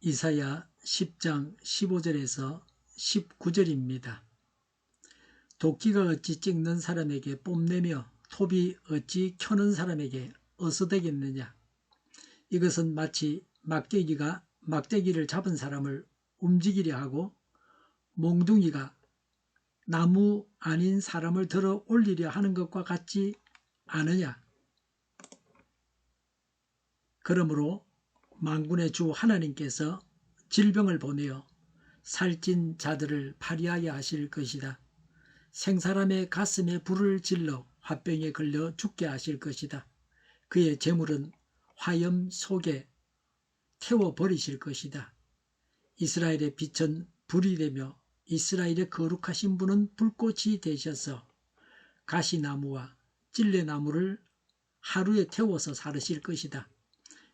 이사야 10장 15절에서 19절입니다. 도끼가 어찌 찍는 사람에게 뽐내며 톱이 어찌 켜는 사람에게 어서되겠느냐. 이것은 마치 막대기가 막대기를 잡은 사람을 움직이려 하고 몽둥이가 나무 아닌 사람을 들어 올리려 하는 것과 같지 않으냐. 그러므로 만군의 주 하나님께서 질병을 보내어 살찐 자들을 파리하게 하실 것이다. 생사람의 가슴에 불을 질러 화병에 걸려 죽게 하실 것이다. 그의 재물은 화염 속에 태워버리실 것이다. 이스라엘의 빛은 불이 되며 이스라엘의 거룩하신 분은 불꽃이 되셔서 가시나무와 찔레나무를 하루에 태워서 사르실 것이다.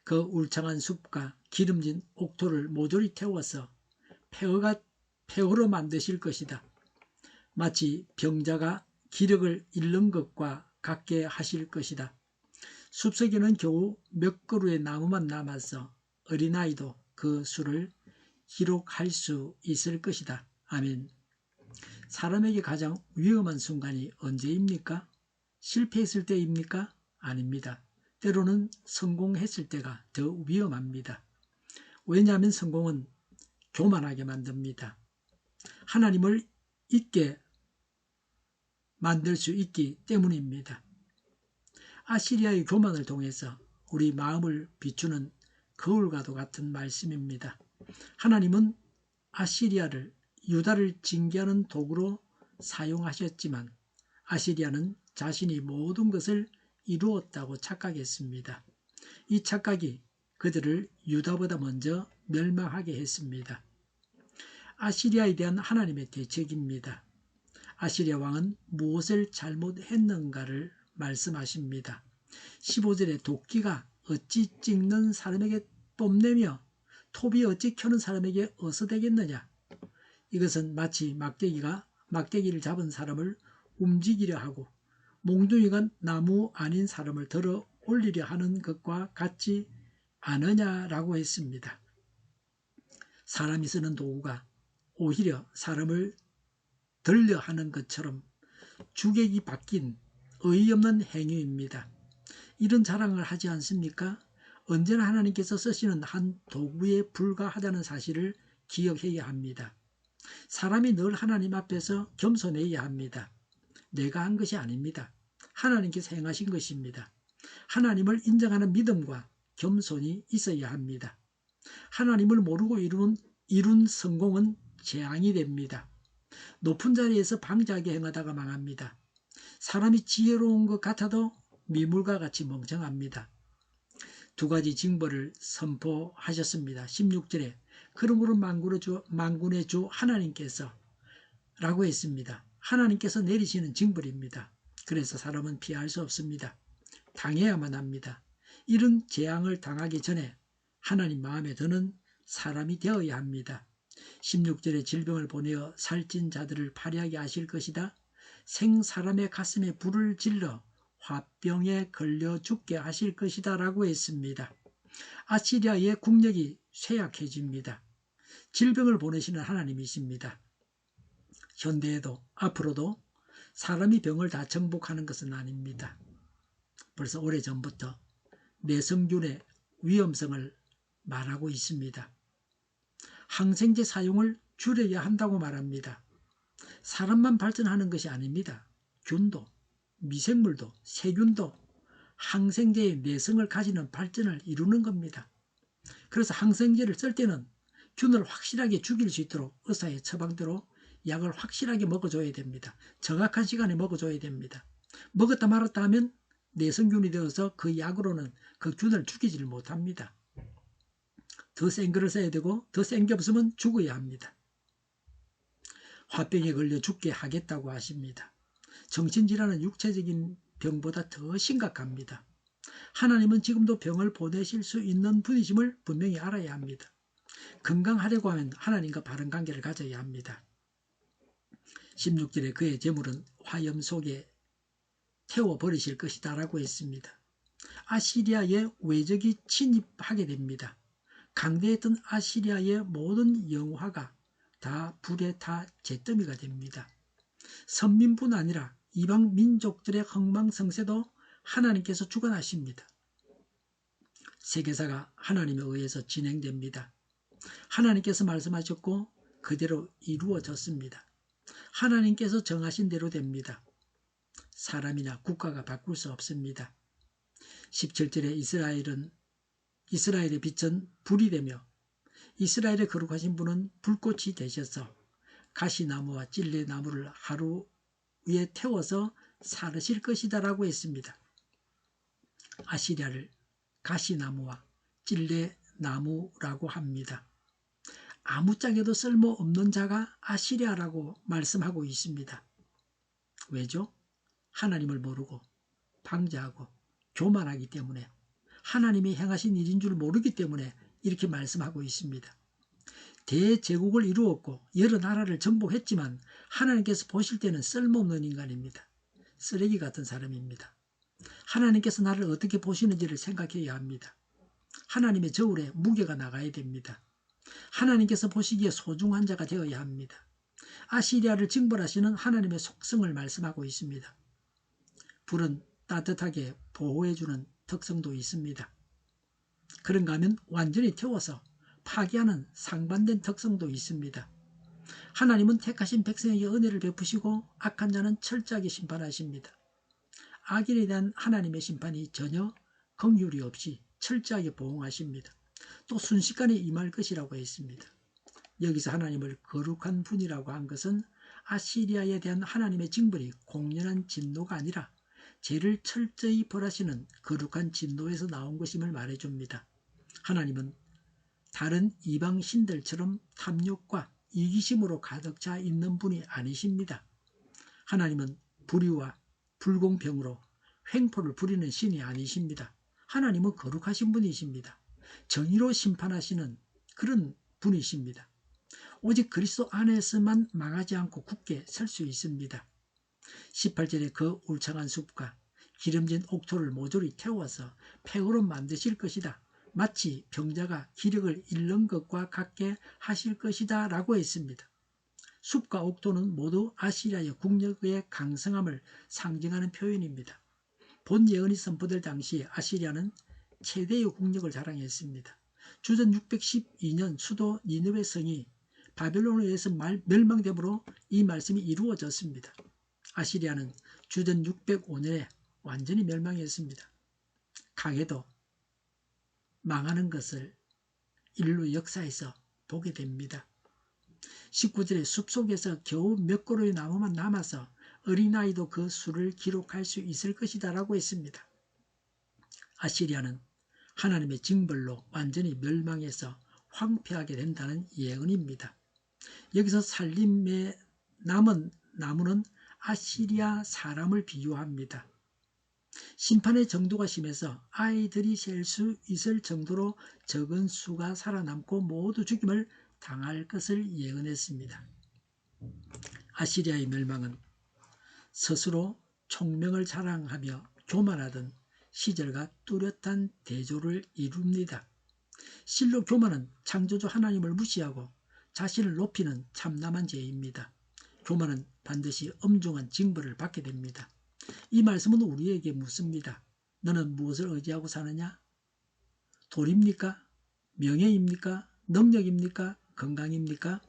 그 울창한 숲과 기름진 옥토를 모조리 태워서 폐허로 만드실 것이다. 마치 병자가 기력을 잃는 것과 같게 하실 것이다. 숲속에는 겨우 몇 그루의 나무만 남아서 어린아이도 그 수를 기록할 수 있을 것이다. 아멘. 사람에게 가장 위험한 순간이 언제입니까? 실패했을 때입니까? 아닙니다. 때로는 성공했을 때가 더 위험합니다. 왜냐하면 성공은 교만하게 만듭니다. 하나님을 잊게 만들 수 있기 때문입니다. 아시리아의 교만을 통해서 우리 마음을 비추는 거울과도 같은 말씀입니다. 하나님은 아시리아를 유다를 징계하는 도구로 사용하셨지만 아시리아는 자신이 모든 것을 이루었다고 착각했습니다. 이 착각이 그들을 유다보다 먼저 멸망하게 했습니다. 아시리아에 대한 하나님의 대책입니다. 아시리아 왕은 무엇을 잘못했는가를 말씀하십니다. 15절에 도끼가 어찌 찍는 사람에게 뽐내며 톱이 어찌 켜는 사람에게 어서되겠느냐. 이것은 마치 막대기가 막대기를 잡은 사람을 움직이려 하고 몽둥이가 나무 아닌 사람을 들어 올리려 하는 것과 같지 않으냐라고 했습니다. 사람이 쓰는 도구가 오히려 사람을 들려 하는 것처럼 주객이 바뀐 어이없는 행위입니다. 이런 자랑을 하지 않습니까? 언제나 하나님께서 쓰시는 한 도구에 불과하다는 사실을 기억해야 합니다. 사람이 늘 하나님 앞에서 겸손해야 합니다. 내가 한 것이 아닙니다. 하나님께서 행하신 것입니다. 하나님을 인정하는 믿음과 겸손이 있어야 합니다. 하나님을 모르고 이룬 성공은 재앙이 됩니다. 높은 자리에서 방자하게 행하다가 망합니다. 사람이 지혜로운 것 같아도 미물과 같이 멍청합니다. 두 가지 징벌을 선포하셨습니다. 16절에 그러므로 만군의 주 하나님께서 라고 했습니다. 하나님께서 내리시는 징벌입니다. 그래서 사람은 피할 수 없습니다. 당해야만 합니다. 이런 재앙을 당하기 전에 하나님 마음에 드는 사람이 되어야 합니다. 16절에 질병을 보내어 살찐 자들을 파리하게 하실 것이다. 생사람의 가슴에 불을 질러 화병에 걸려 죽게 하실 것이다 라고 했습니다. 아시리아의 국력이 쇠약해집니다. 질병을 보내시는 하나님이십니다. 현대에도 앞으로도 사람이 병을 다 정복하는 것은 아닙니다. 벌써 오래전부터 내성균의 위험성을 말하고 있습니다. 항생제 사용을 줄여야 한다고 말합니다. 사람만 발전하는 것이 아닙니다. 균도, 미생물도, 세균도 항생제의 내성을 가지는 발전을 이루는 겁니다. 그래서 항생제를 쓸 때는 균을 확실하게 죽일 수 있도록 의사의 처방대로 약을 확실하게 먹어줘야 됩니다. 정확한 시간에 먹어줘야 됩니다. 먹었다 말았다 하면 내성균이 되어서 그 약으로는 그 균을 죽이지를 못합니다. 더 센 거를 써야 되고 더 센 게 없으면 죽어야 합니다. 화병에 걸려 죽게 하겠다고 하십니다. 정신질환은 육체적인 병보다 더 심각합니다. 하나님은 지금도 병을 보내실 수 있는 분이심을 분명히 알아야 합니다. 건강하려고 하면 하나님과 바른 관계를 가져야 합니다. 16절에 그의 재물은 화염 속에 태워버리실 것이다 라고 했습니다. 아시리아의 외적이 침입하게 됩니다. 강대했던 아시리아의 모든 영화가 다 불에 타 잿더미가 됩니다. 선민뿐 아니라 이방 민족들의 흥망성쇠도 하나님께서 주관하십니다. 세계사가 하나님에 의해서 진행됩니다. 하나님께서 말씀하셨고 그대로 이루어졌습니다. 하나님께서 정하신 대로 됩니다. 사람이나 국가가 바꿀 수 없습니다. 17절에 이스라엘의 빛은 불이 되며 이스라엘의 거룩하신 분은 불꽃이 되셔서 가시나무와 찔레나무를 하루 위에 태워서 사르실 것이다 라고 했습니다. 아시리아를 가시나무와 찔레나무라고 합니다. 아무짝에도 쓸모없는 자가 아시리아라고 말씀하고 있습니다. 왜죠? 하나님을 모르고 방자하고 교만하기 때문에, 하나님이 행하신 일인 줄 모르기 때문에 이렇게 말씀하고 있습니다. 대제국을 이루었고 여러 나라를 정복했지만 하나님께서 보실 때는 쓸모없는 인간입니다. 쓰레기 같은 사람입니다. 하나님께서 나를 어떻게 보시는지를 생각해야 합니다. 하나님의 저울에 무게가 나가야 됩니다. 하나님께서 보시기에 소중한 자가 되어야 합니다. 아시리아를 징벌하시는 하나님의 속성을 말씀하고 있습니다. 불은 따뜻하게 보호해주는 특성도 있습니다. 그런가 하면 완전히 태워서 파괴하는 상반된 특성도 있습니다. 하나님은 택하신 백성에게 은혜를 베푸시고 악한 자는 철저하게 심판하십니다. 악인에 대한 하나님의 심판이 전혀 긍휼이 없이 철저하게 보응하십니다. 또 순식간에 임할 것이라고 했습니다. 여기서 하나님을 거룩한 분이라고 한 것은 아시리아에 대한 하나님의 징벌이 공연한 진노가 아니라 죄를 철저히 벌하시는 거룩한 진노에서 나온 것임을 말해줍니다. 하나님은 다른 이방 신들처럼 탐욕과 이기심으로 가득 차 있는 분이 아니십니다. 하나님은 불의와 불공평으로 횡포를 부리는 신이 아니십니다. 하나님은 거룩하신 분이십니다. 정의로 심판하시는 그런 분이십니다. 오직 그리스도 안에서만 망하지 않고 굳게 설 수 있습니다. 18절에 그 울창한 숲과 기름진 옥토를 모조리 태워서 폐허로 만드실 것이다. 마치 병자가 기력을 잃는 것과 같게 하실 것이다 라고 했습니다. 숲과 옥토는 모두 아시리아의 국력의 강성함을 상징하는 표현입니다. 본 예언이 선포될 당시 아시리아는 최대의 국력을 자랑했습니다. 주전 612년 수도 니느웨 성이 바벨론에 의해서 멸망됨으로 이 말씀이 이루어졌습니다. 아시리아는 주전 605년에 완전히 멸망했습니다. 강해도 망하는 것을 인류 역사에서 보게 됩니다. 19절에 숲속에서 겨우 몇 그루의 나무만 남아서 어린아이도 그 수를 기록할 수 있을 것이다 라고 했습니다. 아시리아는 하나님의 징벌로 완전히 멸망해서 황폐하게 된다는 예언입니다. 여기서 살림에 남은 나무는 아시리아 사람을 비유합니다. 심판의 정도가 심해서 아이들이 셀 수 있을 정도로 적은 수가 살아남고 모두 죽임을 당할 것을 예언했습니다. 아시리아의 멸망은 스스로 총명을 자랑하며 교만하던 시절과 뚜렷한 대조를 이룹니다. 실로 교만은 창조주 하나님을 무시하고 자신을 높이는 참남한 죄입니다. 교만은 반드시 엄중한 징벌을 받게 됩니다. 이 말씀은 우리에게 묻습니다. 너는 무엇을 의지하고 사느냐? 돈입니까? 명예입니까? 능력입니까? 건강입니까?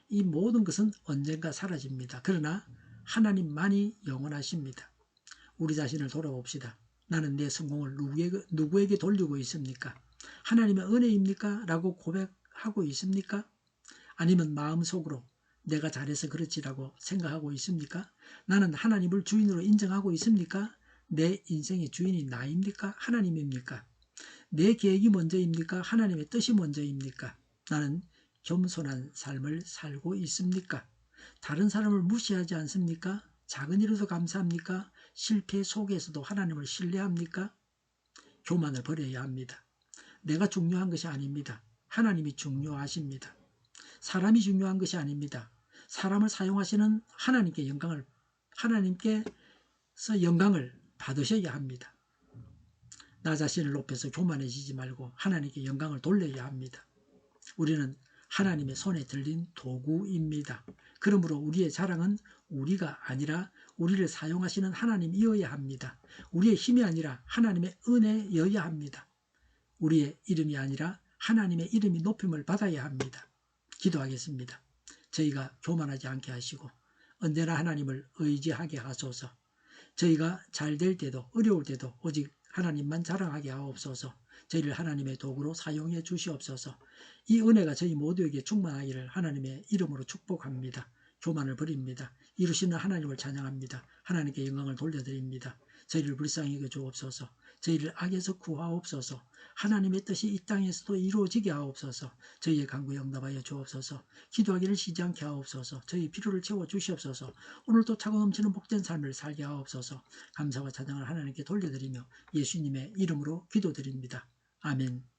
이 모든 것은 언젠가 사라집니다. 그러나 하나님만이 영원하십니다. 우리 자신을 돌아봅시다. 나는 내 성공을 누구에게 돌리고 있습니까? 하나님의 은혜입니까? 라고 고백하고 있습니까? 아니면 마음속으로 내가 잘해서 그렇지라고 생각하고 있습니까? 나는 하나님을 주인으로 인정하고 있습니까? 내 인생의 주인이 나입니까? 하나님입니까? 내 계획이 먼저입니까? 하나님의 뜻이 먼저입니까? 나는 겸손한 삶을 살고 있습니까? 다른 사람을 무시하지 않습니까? 작은 일에도 감사합니까? 실패 속에서도 하나님을 신뢰합니까? 교만을 버려야 합니다. 내가 중요한 것이 아닙니다. 하나님이 중요하십니다. 사람이 중요한 것이 아닙니다. 사람을 사용하시는 하나님께서 영광을 받으셔야 합니다. 나 자신을 높여서 교만해지지 말고 하나님께 영광을 돌려야 합니다. 우리는 하나님의 손에 들린 도구입니다. 그러므로 우리의 자랑은 우리가 아니라 우리를 사용하시는 하나님이어야 합니다. 우리의 힘이 아니라 하나님의 은혜여야 합니다. 우리의 이름이 아니라 하나님의 이름이 높임을 받아야 합니다. 기도하겠습니다. 저희가 교만하지 않게 하시고 언제나 하나님을 의지하게 하소서. 저희가 잘 될 때도 어려울 때도 오직 하나님만 자랑하게 하옵소서. 저희를 하나님의 도구로 사용해 주시옵소서. 이 은혜가 저희 모두에게 충만하기를 하나님의 이름으로 축복합니다. 교만을 버립니다. 이루시는 하나님을 찬양합니다. 하나님께 영광을 돌려드립니다. 저희를 불쌍히 여겨 주옵소서. 저희를 악에서 구하옵소서. 하나님의 뜻이 이 땅에서도 이루어지게 하옵소서. 저희의 간구에 응답하여 주옵소서. 기도하기를 쉬지 않게 하옵소서. 저희 필요를 채워 주시옵소서. 오늘도 차고 넘치는 복된 삶을 살게 하옵소서. 감사와 찬양을 하나님께 돌려드리며 예수님의 이름으로 기도드립니다. 아멘.